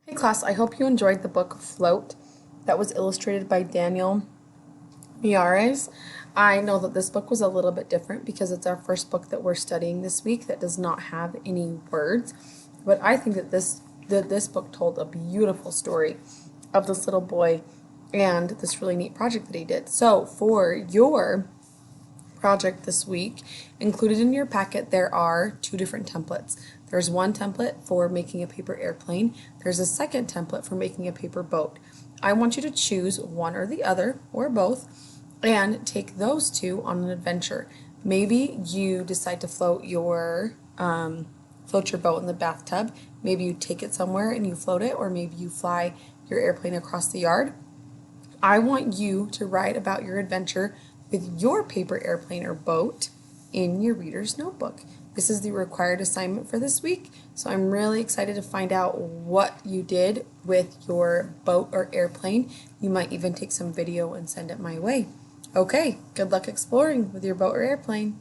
Hey class, I hope you enjoyed the book Float that was illustrated by Daniel Miyares. I know that this book was a little bit different because it's our first book that we're studying this week that does not have any words, but I think that this book told a beautiful story of this little boy and this really neat project that he did. So for your project this week, included in your packet, there are two different templates. There's one template for making a paper airplane. There's a second template for making a paper boat. I want you to choose one or the other, or both, and take those two on an adventure. Maybe you decide to float your boat in the bathtub. Maybe you take it somewhere and you float it, or maybe you fly your airplane across the yard. I want you to write about your adventure with your paper airplane or boat in your reader's notebook. This is the required assignment for this week, so I'm really excited to find out what you did with your boat or airplane. You might even take some video and send it my way. Okay, good luck exploring with your boat or airplane.